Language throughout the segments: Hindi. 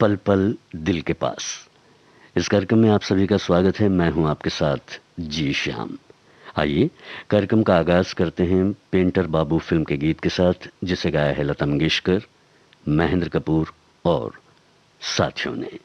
पल पल दिल के पास। इस कार्यक्रम में आप सभी का स्वागत है। मैं हूं आपके साथ जी श्याम। आइए कार्यक्रम का आगाज करते हैं पेंटर बाबू फिल्म के गीत के साथ, जिसे गाया है लता मंगेशकर, महेंद्र कपूर और साथियों ने।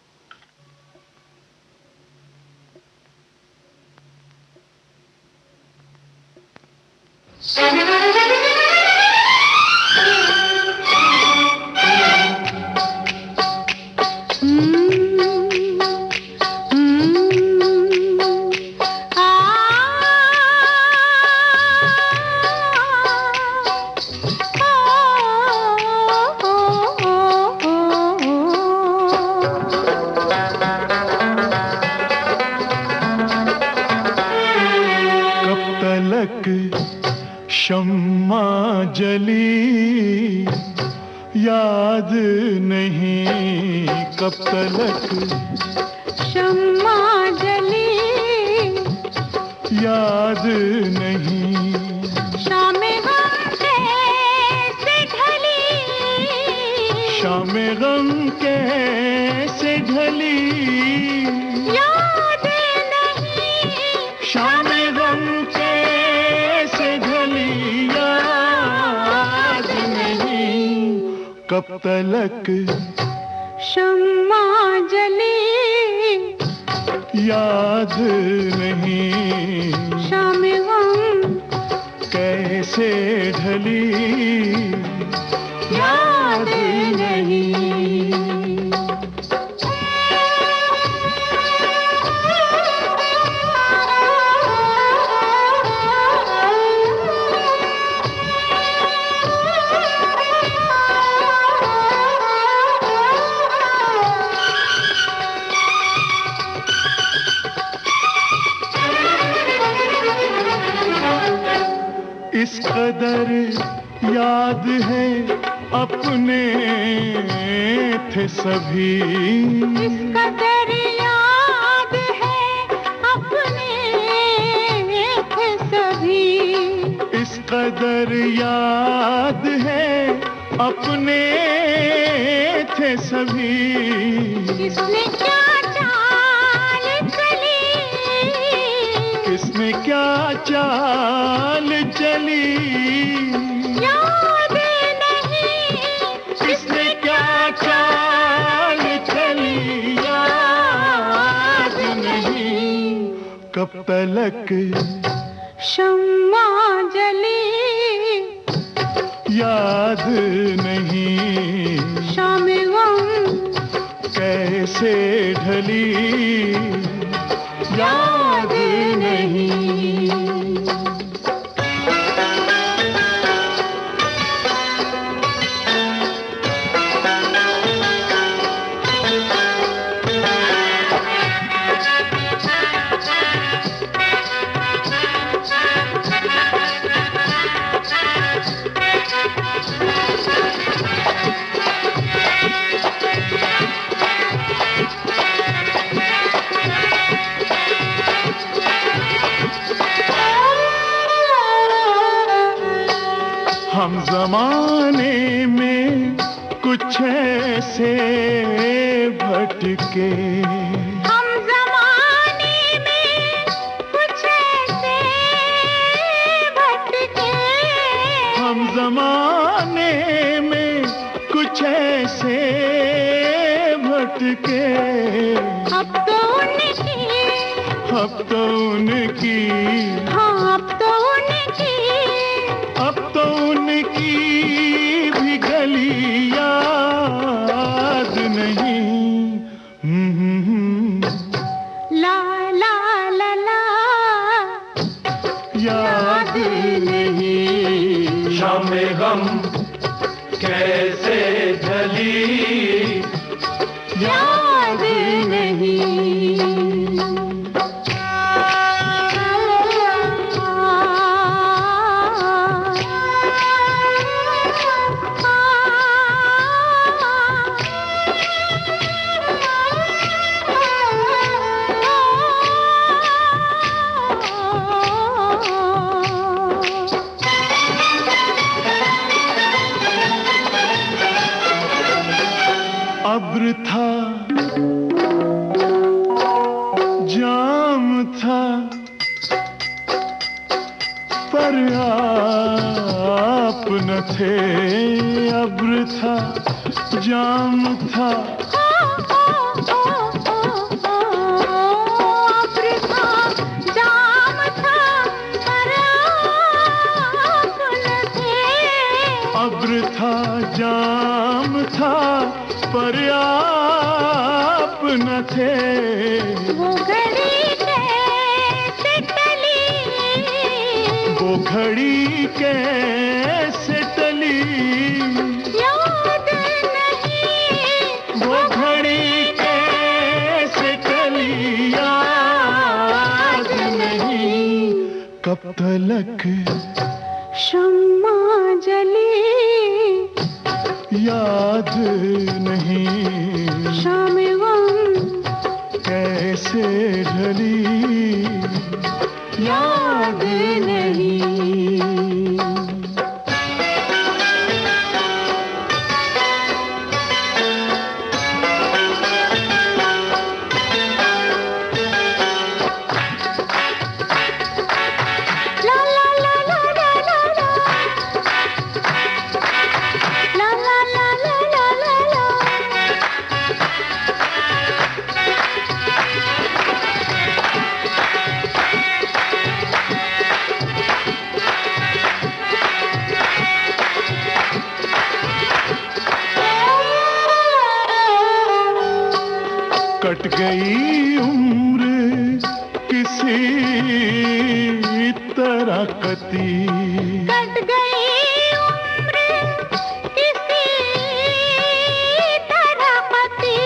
शम्मा जली याद नहीं, कब तलक शम्मा जली याद नहीं, शाम गम कैसे ढली, शाम गम कैसे ढली, याद नहीं, शाम गम कैसे ढली, याद नहीं, कब तलक शम्मा जली याद नहीं, शाम गम कैसे ढली, याद नहीं। इस कदर याद है अपने थे सभी, इस कदर याद है अपने थे सभी, इस कदर याद है अपने थे सभी, किसने क्या चाल चली, किसने क्या चाल चली, याद नहीं, किसने क्या चाल चली, याद नहीं, कब तलक शम्मा जली याद नहीं, शाम गम कैसे ढली, याद नहीं। हम जमाने में कुछ ऐसे भटके, हम जमाने में कुछ ऐसे भटके, हम जमाने में कुछ ऐसे भटके, अब तो उनकी, अब तो उनकी, हाँ अब तो उनकी, अब तो उनकी भी गली याद नहीं, ला ला ला ला याद नहीं, शाम गम कैसे ढली, याद नहीं। जाम था पर आप न थे, अब्र था जाम था। अब्र था जाम था पर आप न थे। वो घड़ी कैसे टली, वो घड़ी कैसे टली, याद नहीं। वो घड़ी कैसे टली, याद नहीं। कब तलक शम्मा जली, याद नहीं। शाम गम कैसे ढली, याद नहीं। ला ला ला ला ला ला ला, ला ला ला ला ला ला ला। कट गई उम्र किसी तरह कती, कट गई उम्र किसी तरह कती।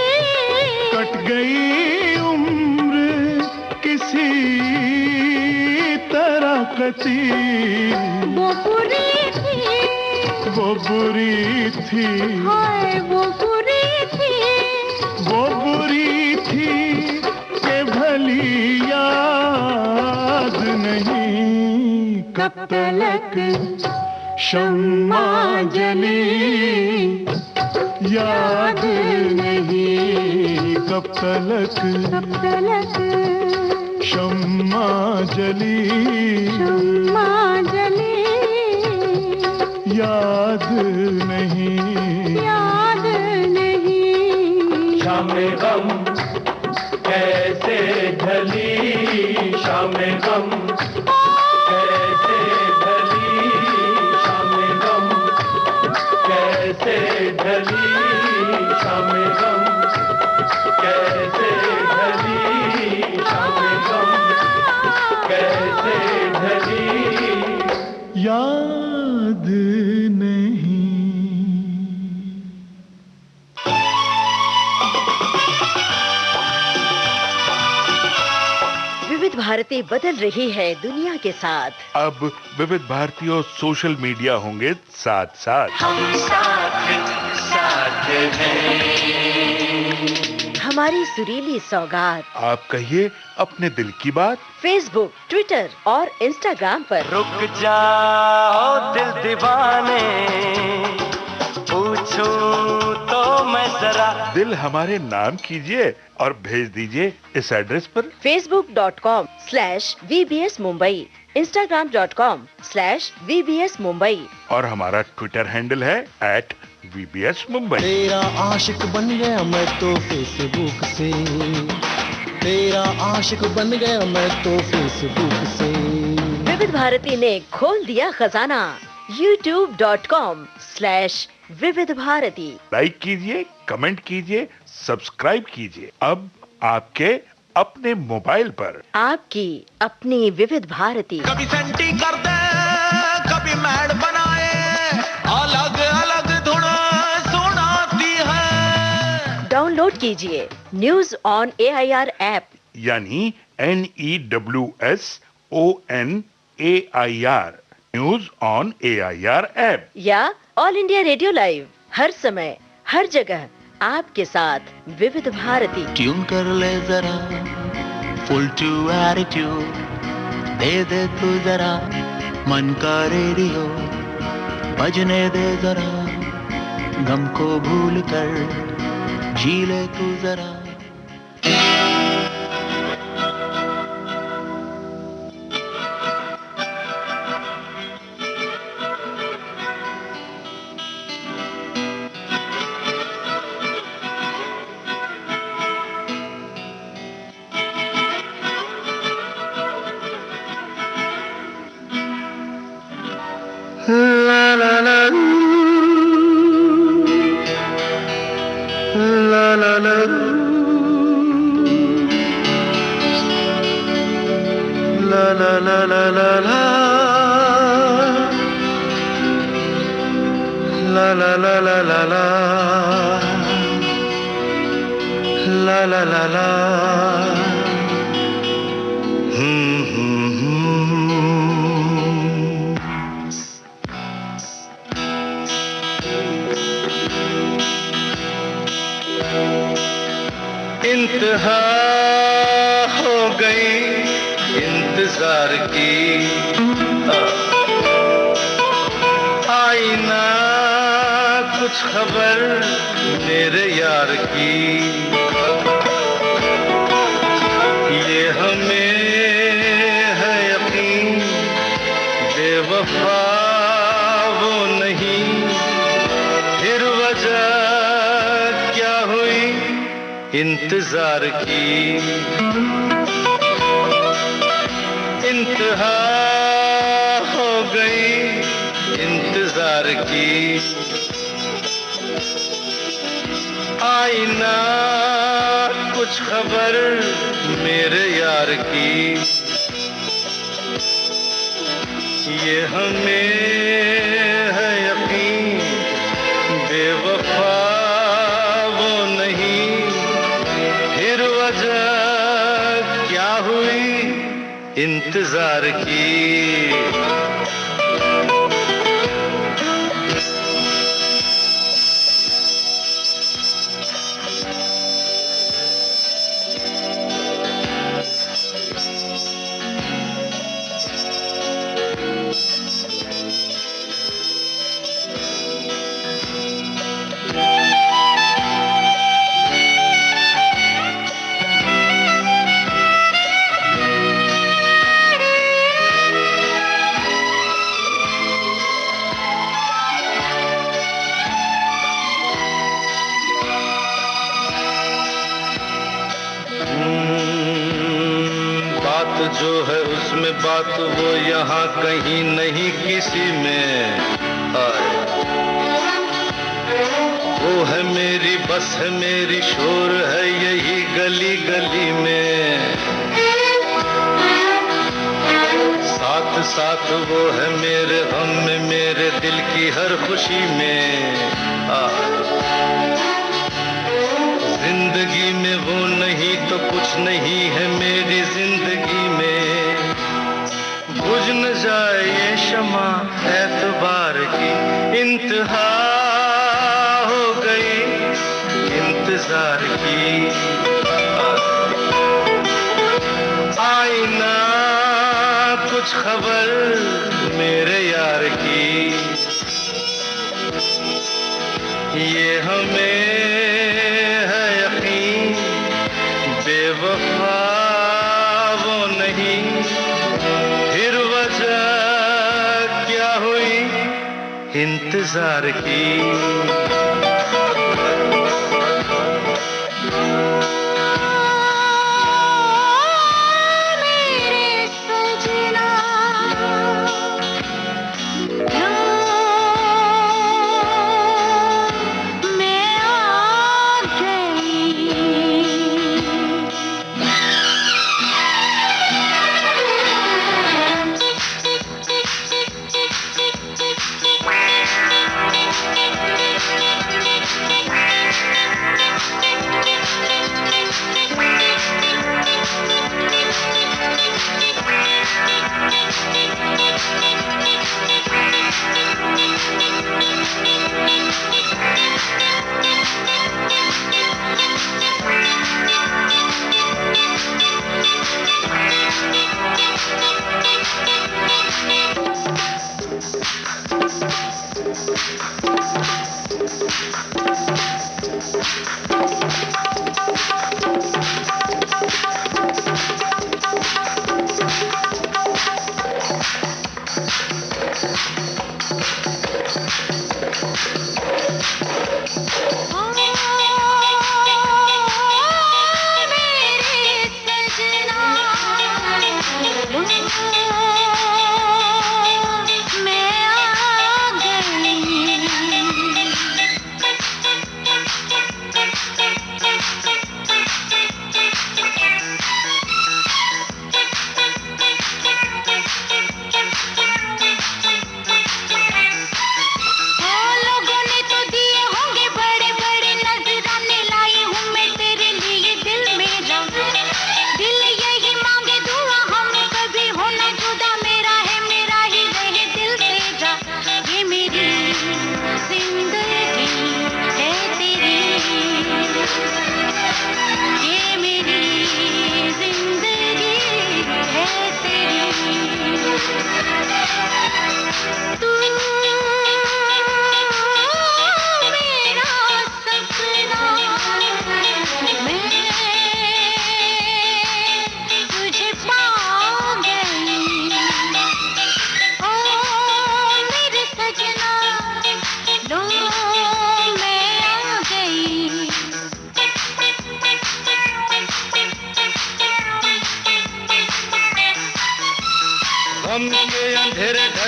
कट गई उम्र किसी तरह कती। वो बुरी थी, वो बुरी थी, हाय वो बुरी थी। वो बुरी थी कि भली याद नहीं। कब तलक शम्मा जली, याद नहीं। कब तलक कब तलक शम्मा जली, शम्मा जली, याद नहीं। याद नहीं। शाम गम कैसे ढली, शाम गम कैसे ढली, शाम गम कैसे ढली, शाम गम कैसे ढली, शाम गम कैसे ढली, याद नहीं। विविध भारती बदल रही है दुनिया के साथ। अब विविध भारती और सोशल मीडिया होंगे साथ साथ। हम साथ साथ हैं। हमारी सुरीली सौगात आप कहिए अपने दिल की बात। फेसबुक, ट्विटर और इंस्टाग्राम पर। रुक जाओ दिल दीवाने, पूछूं तो मैं जरा। दिल हमारे नाम कीजिए और भेज दीजिए इस एड्रेस पर। facebook.com/VBS Mumbai, Instagram.com/VBS Mumbai और हमारा ट्विटर हैंडल है @VBS Mumbai। तेरा आशिक बन गया मैं तो फेसबुक से, तेरा आशिक बन गया मैं तो फेसबुक से। विविध भारती ने खोल दिया खजाना। youtube.com/विविध भारती। लाइक कीजिए, कमेंट कीजिए, सब्सक्राइब कीजिए। अब आपके अपने मोबाइल पर। आपकी अपनी विविध भारती। कभी सेंटी कर दे, कभी मैड बनाए, अलग अलग धुन सुनाती है। डाउनलोड कीजिए न्यूज ऑन AIR ऐप, यानी NEWSONAIR, news on AIR app. या ऑल इंडिया रेडियो लाइव, हर समय हर जगह आपके साथ विविध भारती। ट्यून कर ले जरा फुल टू एटीट्यूड, दे दे तू जरा मन का रेडियो, बजने दे जरा गम को भूल कर, जी ले तू जरा ला ला ला ला इंतहा हो गई इंतजार की आई ना कुछ खबर मेरे यार की ये हमें है यकीन बेवफा वो नहीं फिर वजह क्या हुई इंतजार की इंतहा हो गई इंतजार की आई ना कुछ खबर मेरे यार की ये हमें है यकीन बेवफा वो नहीं फिर वजह क्या हुई इंतजार की जो है उसमें बात वो यहाँ कहीं नहीं किसी में वो है मेरी बस है मेरी शोर है यही गली गली में साथ साथ वो है मेरे गम में मेरे दिल की हर खुशी में जिंदगी में वो नहीं तो कुछ नहीं है मेरी जिंदगी में बुझ न जाए ये शमा एतबार की इंतहा हो गई इंतजार की आई ना कुछ खबर मेरे यार की ये हमें बेवफा वो नहीं फिर वजह क्या हुई इंतजार की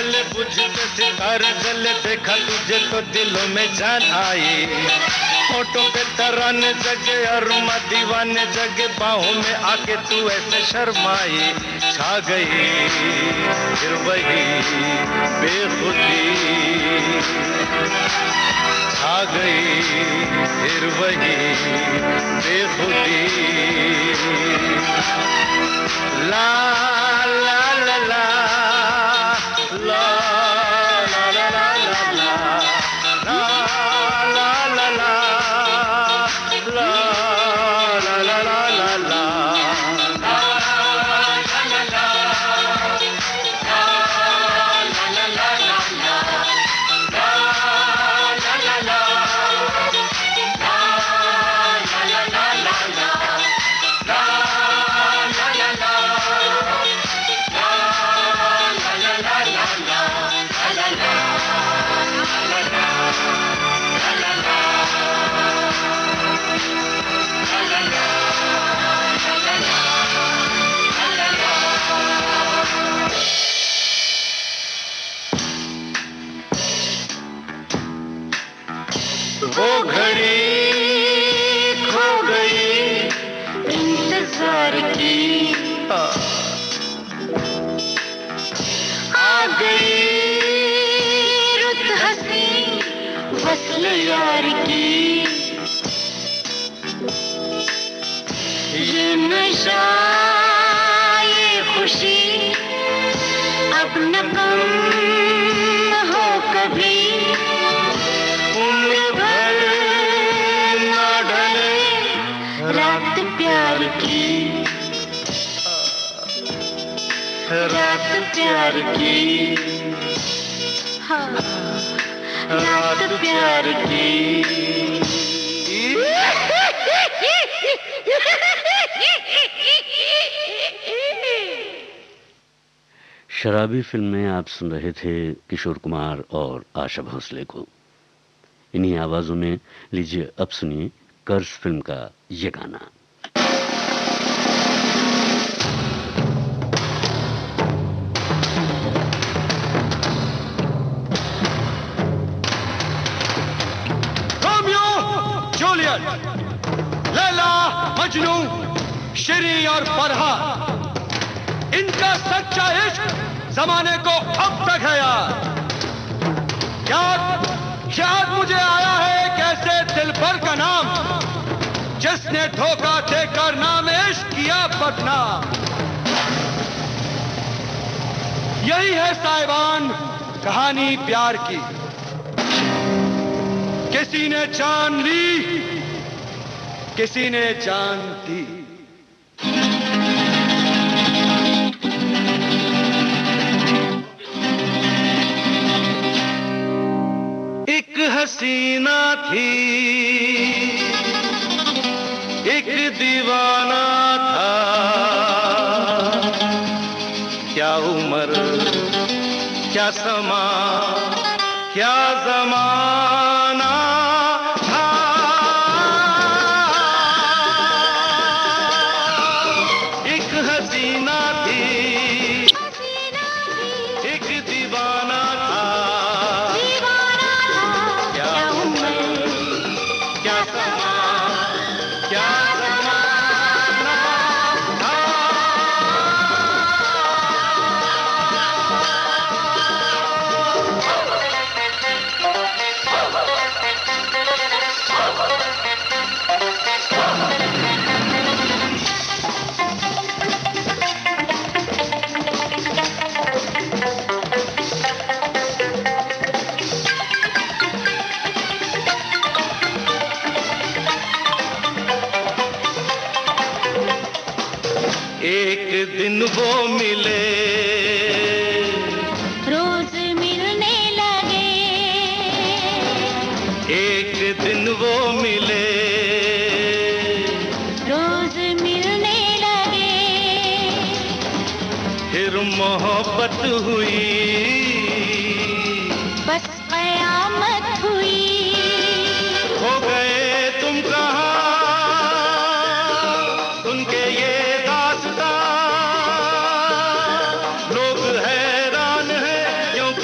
जले बुझते सितारे जले, देखा तुझे तो दिलों में जान आई। होठों पे तराने जगे और दीवाने जगे, बाहों में आके तू ऐसे शर्माई। छा गई फिर वही बेखुदी, छा गई फिर वही बेखुदी। ला ला ला ला ला ला ला ला ला ला ला ला ला ला ला ला ला। वो घड़ी खो गई इंतजार की, आ गई रुत हंसी वस्ल यार की। ये नशा ये खुशी अब न कम हो कभी, उम्र भर ना ढले रात प्यार की, रात प्यार की, हाँ रात प्यार की। शराबी फिल्म में आप सुन रहे थे किशोर कुमार और आशा भोसले को। इन्हीं आवाजों में लीजिए अब सुनिए कर्ज फिल्म का ये गाना। रोमियो जूलियट, लैला मजनू, श्री और फरहाद, इनका सच्चा इश्क जमाने को अब तक है यार। याद मुझे आया है कैसे दिलबर का नाम, जिसने धोखा देकर नाम इश्क किया बदनाम। यही है साहिबान कहानी प्यार की, किसी ने जान ली किसी ने जान दी। एक हसीना थी एक दीवाना था, क्या उम्र क्या समा क्या जमाना था। एक हसीना थी एक दीवाना था, एक दिन वो मिले रोज मिलने लगे, एक दिन वो मिले रोज मिलने लगे, फिर मोहब्बत हुई बस कयामत हुई। हो गए तुम कहाँ उनके ये दास्तां, लोग हैरान हैं क्योंकि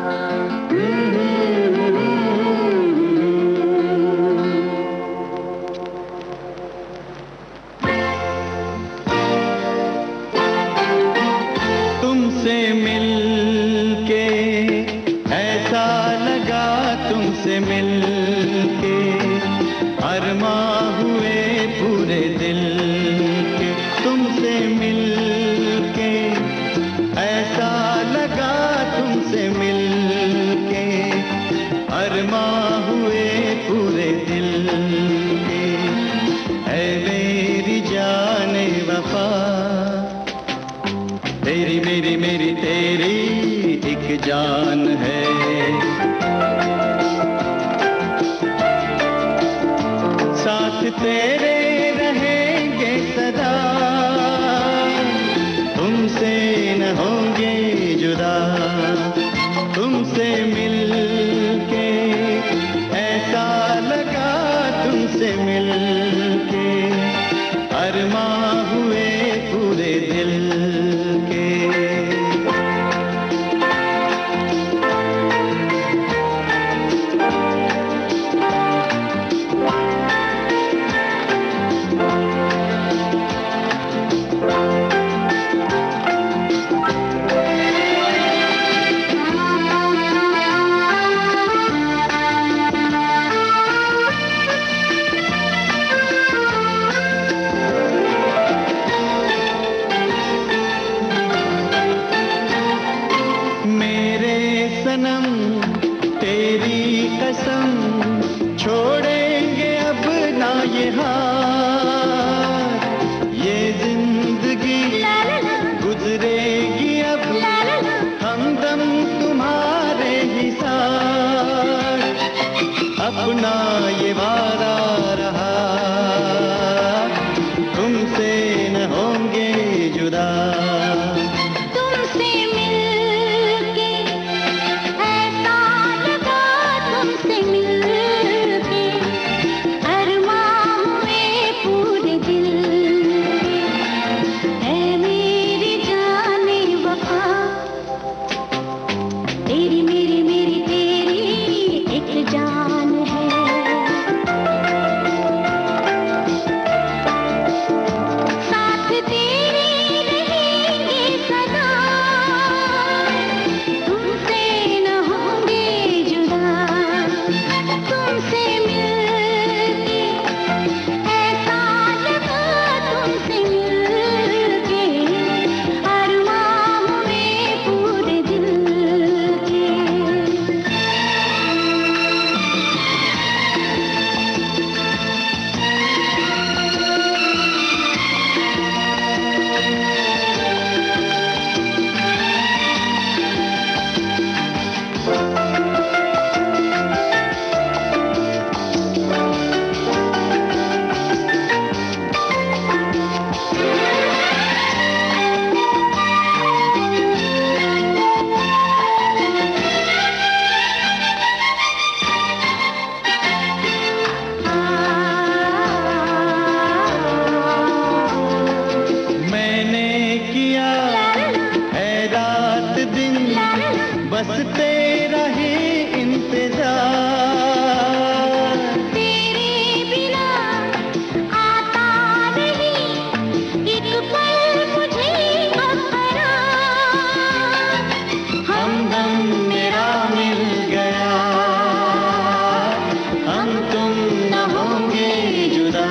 साथ तेरे रहेंगे सदा, तुमसे न होंगे जुदा, तुमसे मिलके ऐसा लगा, तुमसे मिलके अरमां हुए पूरे दिल के। सनम तेरी कसम, छोड़ेंगे अब ना ये हाथ, ये जिंदगी गुजरेगी अब हमदम तुम्हारे ही साथ, अपना ये वादा रहा, तुमसे न होंगे जुदा। बस तेरा ही इंतजार, तेरे बिना आता नहीं एक पल मुझे करार, हमदम मेरा मिल गया, हम तुम न होंगे जुदा,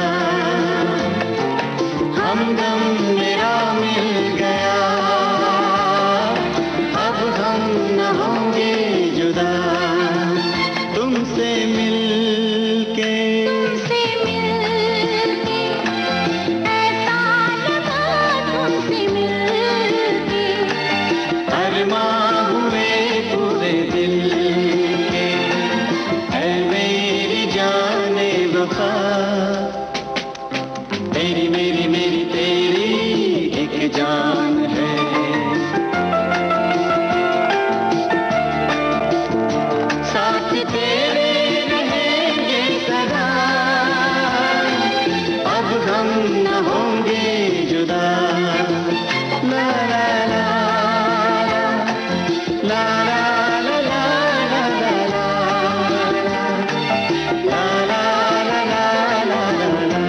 हमदम मेरा मिल गया, अब हम न होंगे जुदा, तुमसे मिलके ऐसा लगा, तुमसे मिलके अरमां हुए पूरे दिल के। ऐ मेरी जाने वफा, तेरी मेरी मेरी तेरी एक जान है, साथ तेरे रहेंगे सदा, अब हम न होंगे जुदा। ला ला ला ला ला ला ला ला ला ला ला ला ला ला ला।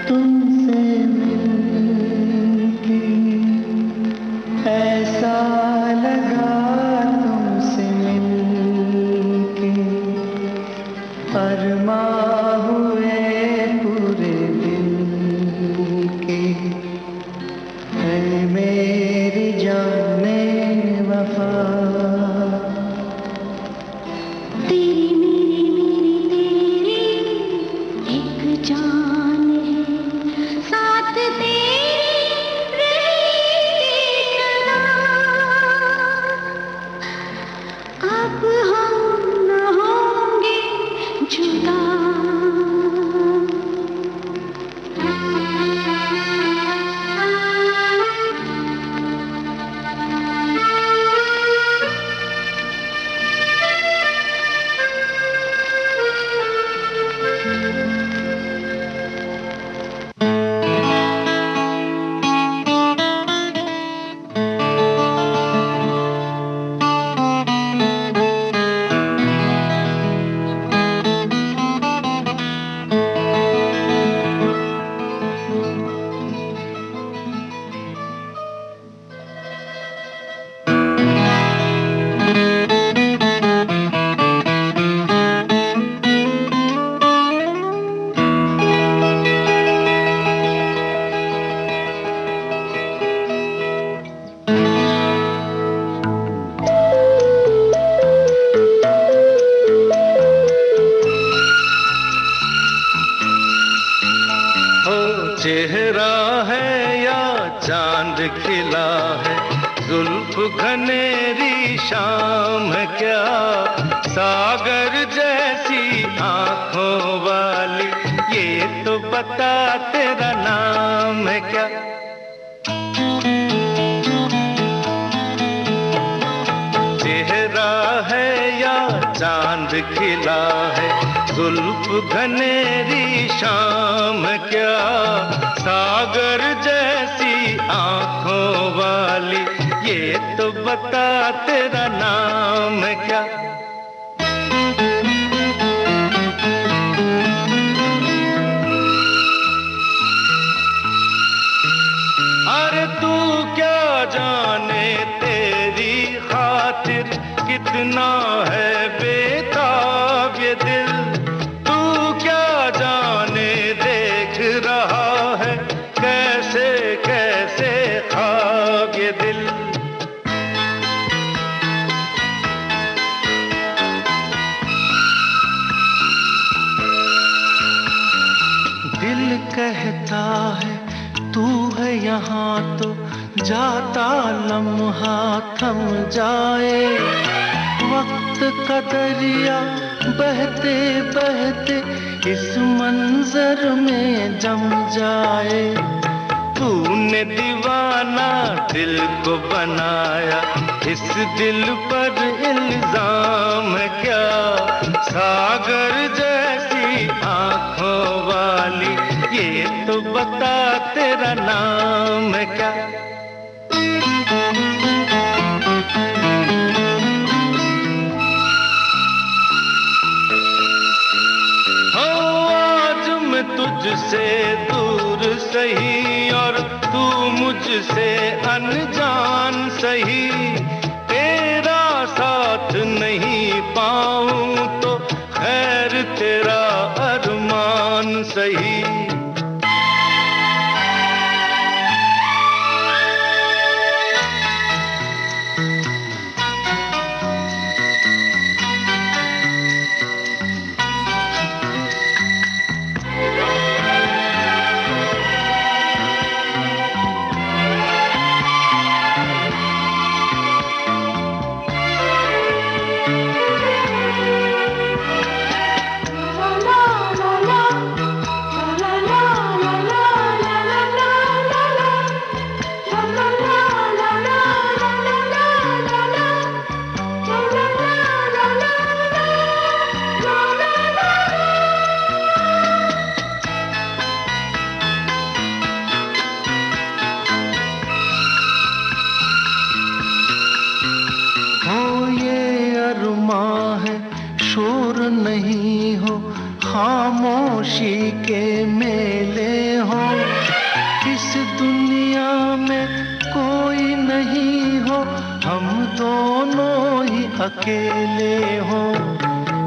तुमसे मिलके ऐसा लगा, तुमसे मिलके अरमां हुए पूरे दिल के। है मेरी जाने वफा, तेरी मेरी मेरी तेरी घनेरी शाम है क्या, सागर जैसी आंखों वाली, ये तो बता तेरा नाम है क्या। चेहरा है या चांद खिला है, जुल्फ घनेरी शाम है क्या, सागर जैसी आंखों वाली, ये तो बता तेरा नाम है क्या। अरे तू क्या जाने तेरी खातिर कितना है बेताब ये दिल, तू क्या जाने देख रहा है कैसे कैसे ख्वाब ये दिल। दिल कहता है तू है यहाँ तो जाता लम्हा थम जाए, वक्त का दरिया बहते बहते इस मंजर में जम जाए। तूने दीवाना दिल को बनाया, इस दिल पर इल्जाम है क्या, सागर जैसी आंखों वाली, ये तो बता तेरा नाम है क्या। हो आज मैं तुझसे दूर सही और तू मुझसे अनजान सही, तेरा साथ नहीं पाऊं तो खैर तेरा अरमान सही। शोर नहीं हो, खामोशी के मेले हो, इस दुनिया में कोई नहीं हो, हम दोनों ही अकेले हो।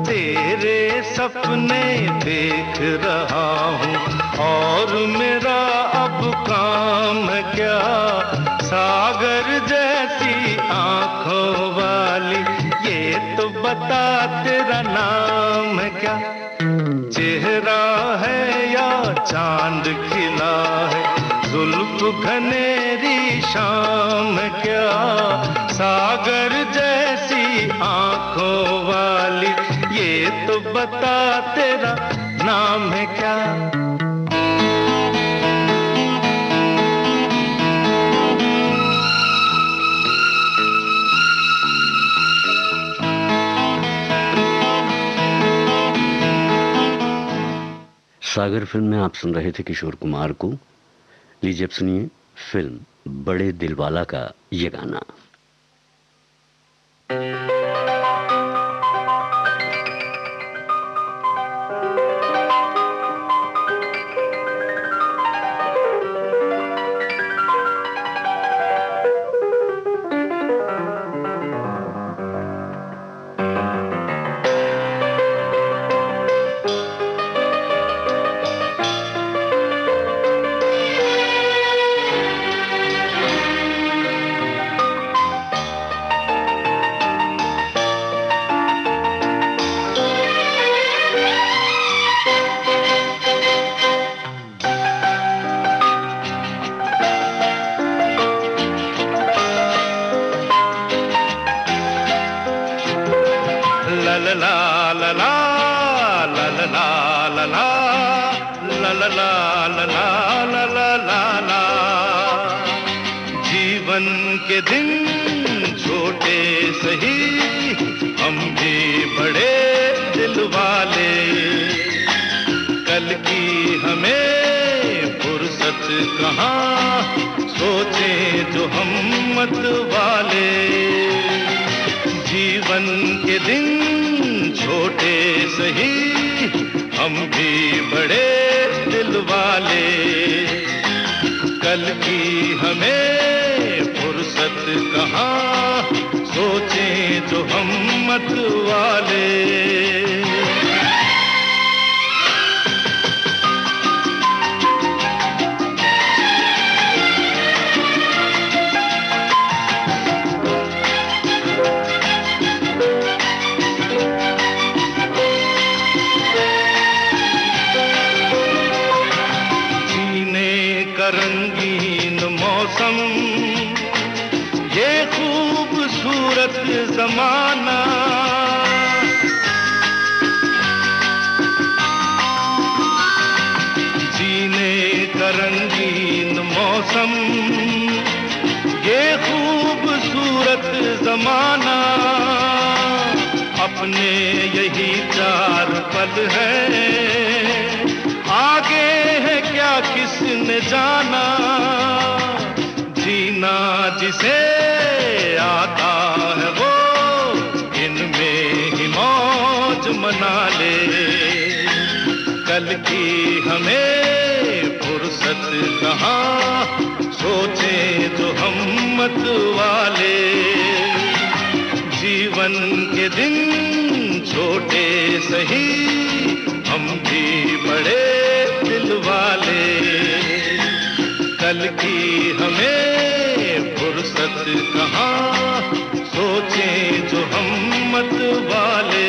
तेरे सपने देख रहा हूँ और मेरा अब काम है क्या, सागर जैसी आंखों वाली, ये तो बता तेरा नाम है क्या। चेहरा है या चांद खिला है, जुल्फ घनेरी शाम है क्या, सागर जैसी आंखों वाली, ये तो बता तेरा नाम है क्या। सागर फिल्म में आप सुन रहे थे किशोर कुमार को। लीजिए अब सुनिए फिल्म बड़े दिलवाला का ये गाना। ला ला ला ला ला ला ला ला। जीवन के दिन छोटे सही, हम भी बड़े दिल वाले। कल की हमें फुर्सत कहाँ, सोचें जो हम मत वाले। जीवन के दिन छोटे सही, हम भी बड़े दिल वाले। कल की हमें फुर्सत कहाँ, सोचें जो हम मत वाले। रंगीन मौसम, ये खूबसूरत जमाना। जीने का रंगीन मौसम, ये खूबसूरत जमाना। अपने यही 4 पल हैं, आगे है क्या किसने जाना। जीना जिसे आता है वो इनमें ही मौज मना ले। कल की हमें फुर्सत कहाँ, सोचें जो हम मत वाले। जीवन के दिन छोटे सही, हम भी बड़े दिल वाले। कल की हमें फुर्सत कहाँ, सोचें जो हम मत वाले।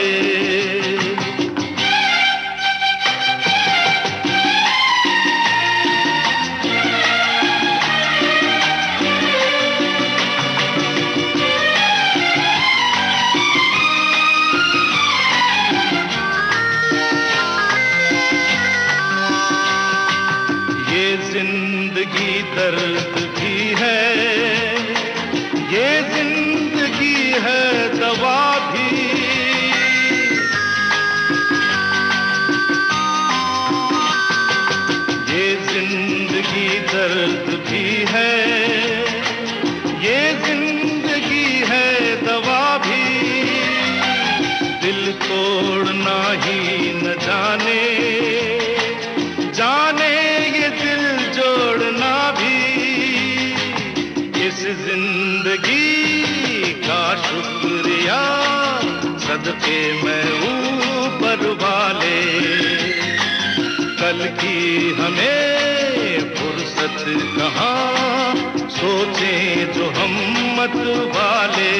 जिंदगी दर्द भी है, ये जिंदगी है दवा भी। ये जिंदगी दर्द भी है, ये जिंदगी है दवा भी। दिल तोड़ना ही न जाने, जाने ये दिल जोड़ना भी। इस जिंदगी का शुक्रिया सदके मैं ऊपर वाले। कल की हमें फुर्सत कहाँ, सोचें जो हम मत वाले।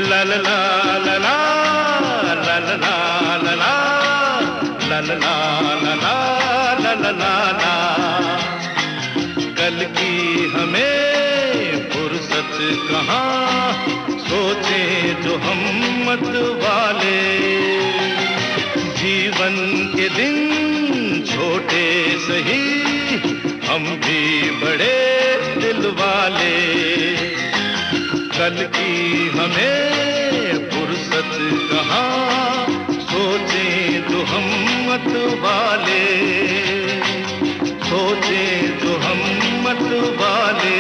ला ला ला ला ला ला ला ला ला ला ला ला ला ला ला ला। कल की हमें फुर्सत कहाँ, सोचें जो हम मत वाले। जीवन के दिन छोटे सही, हम भी बड़े दिल वाले। कल की हमें फुर्सत कहाँ, सोचें जो हम मत वाले। सोचें जो हम मत वाले।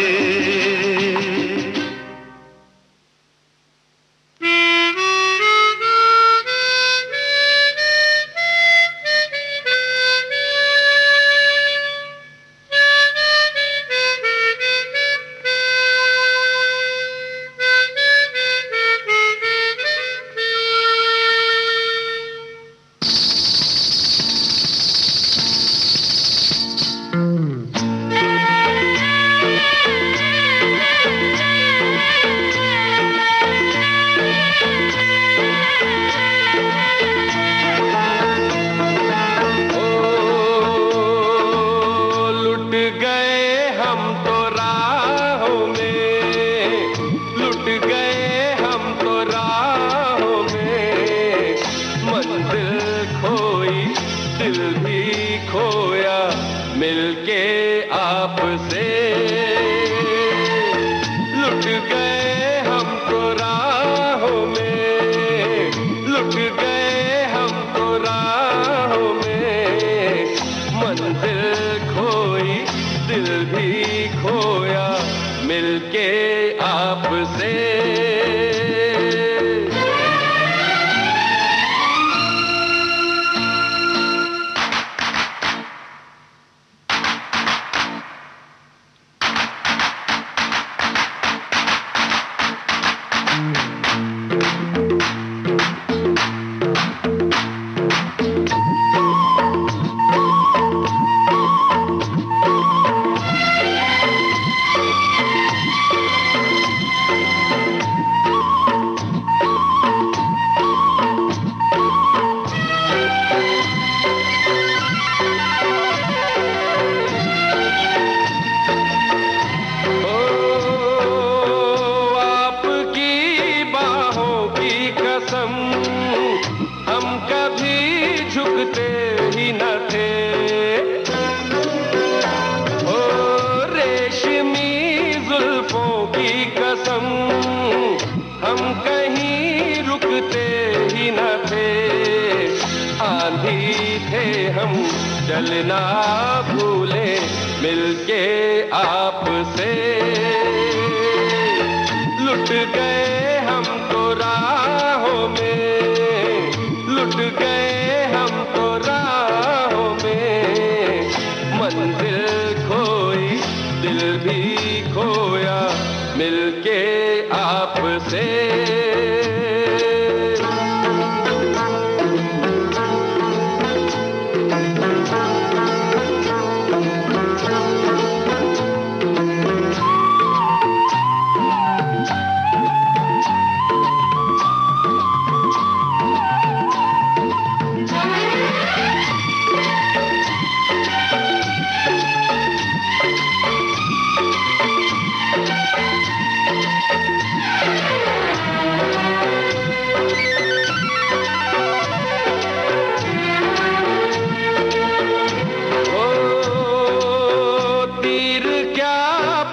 मंजिल खोई खोया मिलके आपसे। लुट गए हम तो राहों में, लुट गए हम तो राहों में, मंजिल खोई दिल भी खोया मिलके आपसे। हम कभी झुकते ही न थे, ओ रेशमी जुल्फों की कसम, हम कहीं रुकते ही न थे। आंधी थे हम चलना भूले मिलके आपसे। लुट गए हम तो राहों में, लुट गए हम तो राहों में, मंजिल खोई दिल भी खोया मिलके आपसे।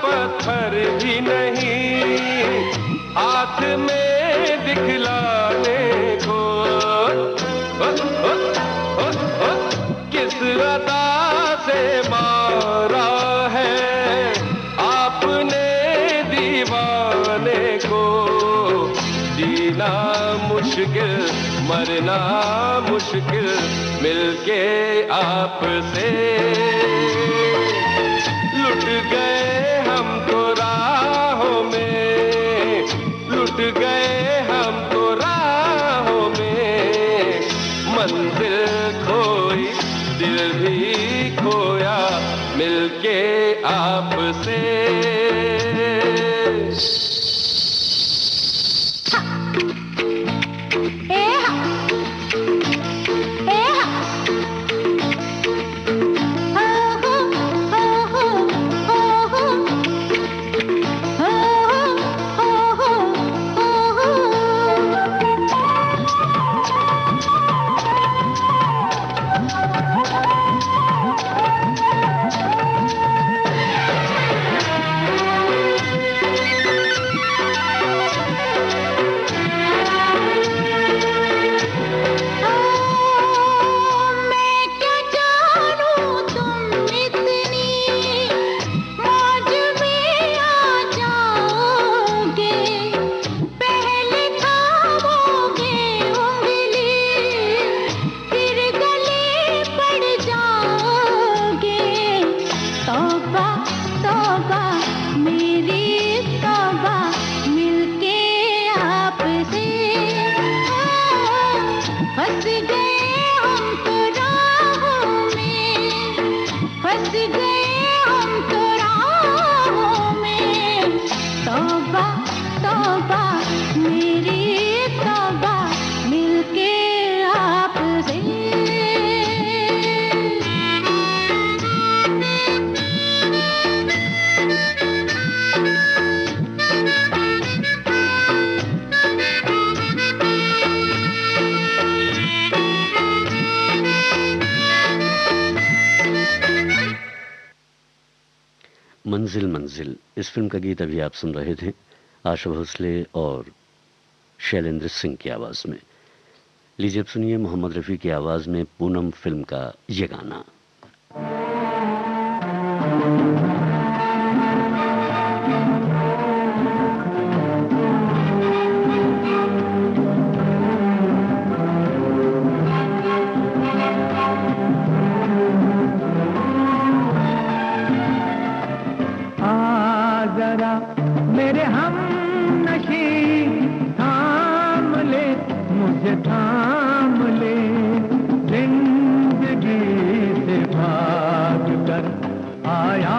पत्थर भी नहीं हाथ में दिखलाने को, किस अदा से मारा है आपने दीवाने को। जीना मुश्किल मरना मुश्किल मिलके आपसे। लुट गए हम तो राहों में, लुट गए हम तो राहों में, मंजिल खोई दिल भी खोया मिलके आपसे। मंजिल मंजिल, इस फिल्म का गीत अभी आप सुन रहे थे आशा भोसले और शैलेंद्र सिंह की आवाज में। लीजिए अब सुनिए मोहम्मद रफ़ी की आवाज में पूनम फिल्म का ये गाना। मेरे हम नशी थाम ले, मुझे थाम ले, जिंदगी से भाग कर आया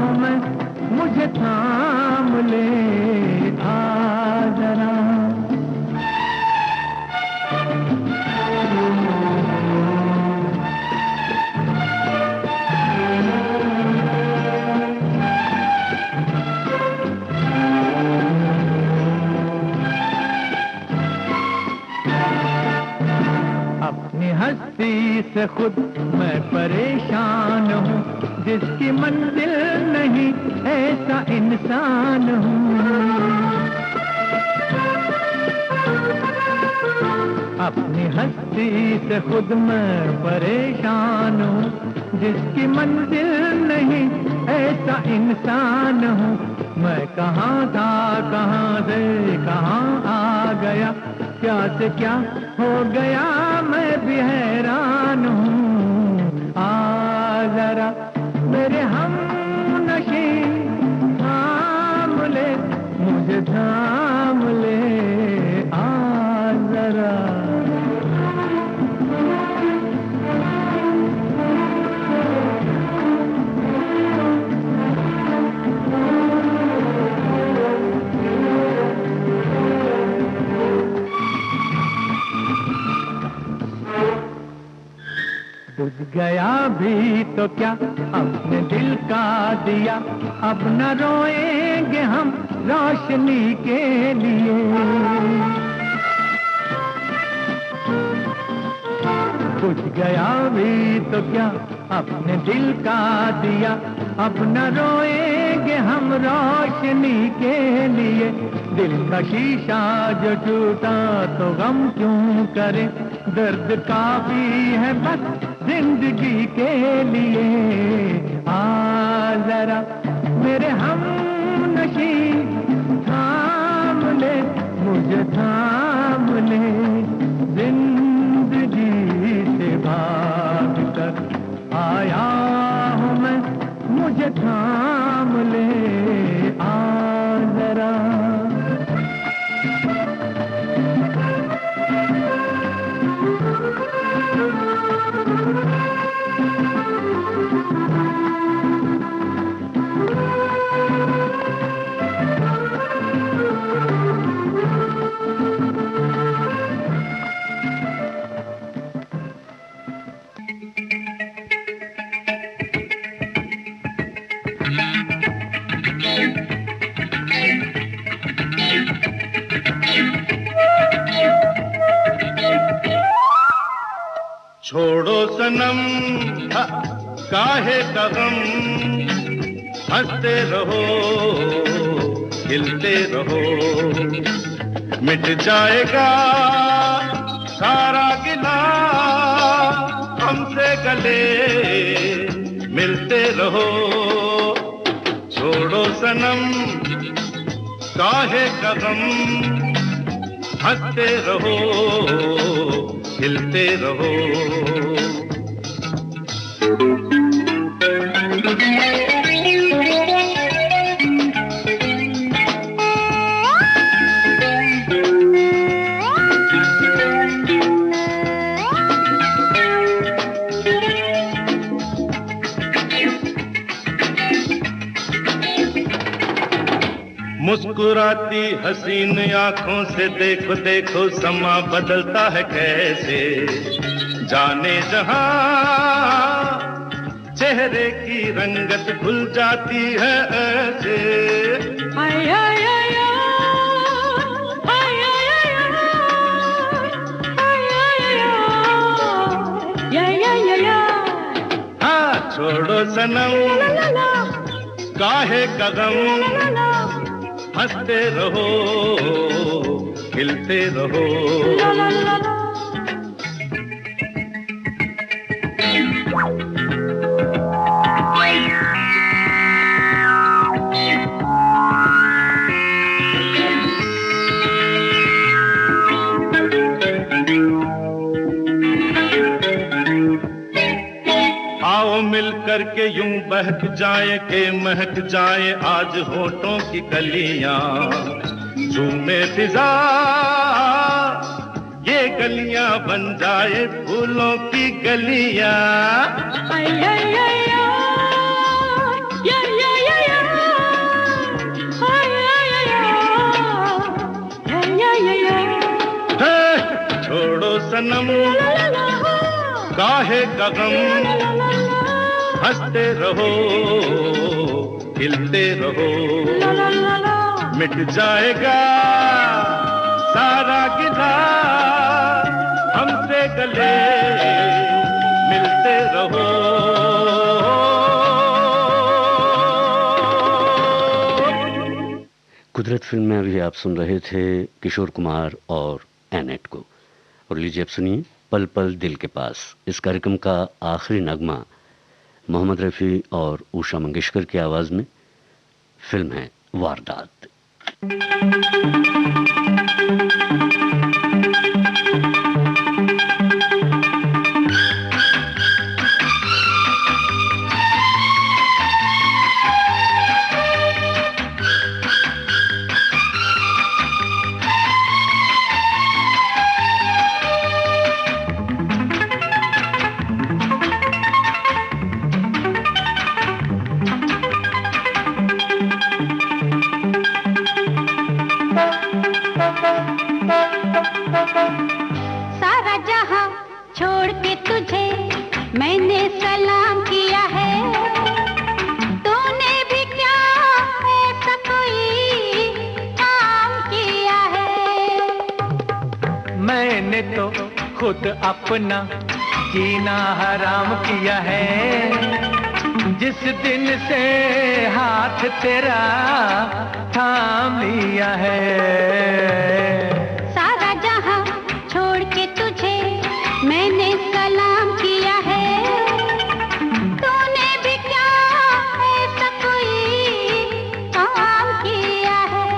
हूँ मैं, मुझे थाम ले, आ जरा। हस्ती से खुद मैं परेशान हूँ, जिसकी मंजिल नहीं ऐसा इंसान हूँ। अपनी हस्ती से खुद मैं परेशान हूँ, जिसकी मंजिल नहीं ऐसा इंसान हूँ। मैं कहाँ था, कहाँ से कहाँ आ गया, क्या से क्या हो गया, मैं भी हैरान हूँ। आ जरा मेरे हम नशी थाम ले, मुझे थाम ले, आ जरा। बुझ गया भी तो क्या अपने दिल का दिया, अब न रोएंगे हम रोशनी के लिए। बुझ गया भी तो क्या अपने दिल का दिया, अब न रोएंगे हम रोशनी के लिए। दिल का शीशा जो टूटा तो गम क्यों करे, दर्द काफी है बस जिंदगी के लिए। आ जरा मेरे हम नशी थाम ले, मुझे थाम ले, जिंदगी से भाग कर आया हूँ मैं, मुझे थाम ले, आ जरा। छोड़ो सनम काहे का गम, हंसते रहो खिलते रहो, मिट जाएगा सारा गिला, हमसे गले मिलते रहो। छोड़ो सनम काहे का गम, हंसते रहो खिलते रहो। मुस्कुराती हसीन आंखों से देखो देखो, समा बदलता है कैसे, जाने जहां चेहरे की रंगत भूल जाती है ऐसे। आय आय आय आय आय आय आय। हाँ छोड़ो सनम काहे का गम, हंसते रहो, खिलते रहो। आओ मिल करके यूं बहक जाए के महक जाए आज होठों की कलियां, झूमे फिजा ये गलियां बन जाए फूलों की गलियां। छोड़ो सनम काहे का गम, हंसते रहो, खिलते रहो। मिट जाएगा सारा गिला, हमसे गले मिलते रहो। कुदरत फिल्म में अभी आप सुन रहे थे किशोर कुमार और एनेट को। और लीजिए अब सुनिए पल पल दिल के पास। इस कार्यक्रम का आखिरी नगमा मोहम्मद रफ़ी और उषा मंगेशकर की आवाज में। फिल्म है वारदात। सारा जहां छोड़ के तुझे मैंने सलाम किया है, तूने भी क्या ऐसा कोई काम किया है। मैंने तो खुद अपना जीना हराम किया है, जिस दिन से हाथ तेरा थाम लिया है। सारा जहां छोड़ के तुझे मैंने सलाम किया है, तूने भी क्या ऐसा कोई काम किया है।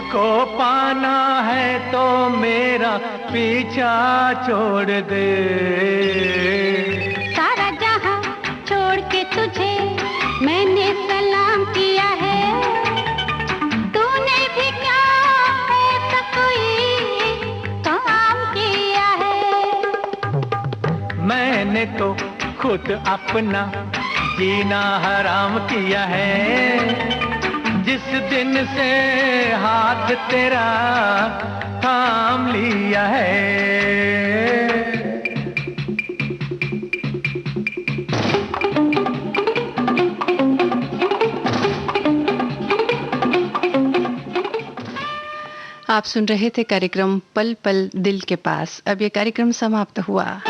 को पाना है तो मेरा पीछा छोड़ दे। सारा जहां छोड़ के तुझे मैंने सलाम किया है, तूने भी क्या ऐसा कोई काम किया है। मैंने तो खुद अपना जीना हराम किया है, जिस दिन से हाथ तेरा थाम लिया है। आप सुन रहे थे कार्यक्रम पल पल दिल के पास। अब ये कार्यक्रम समाप्त हुआ।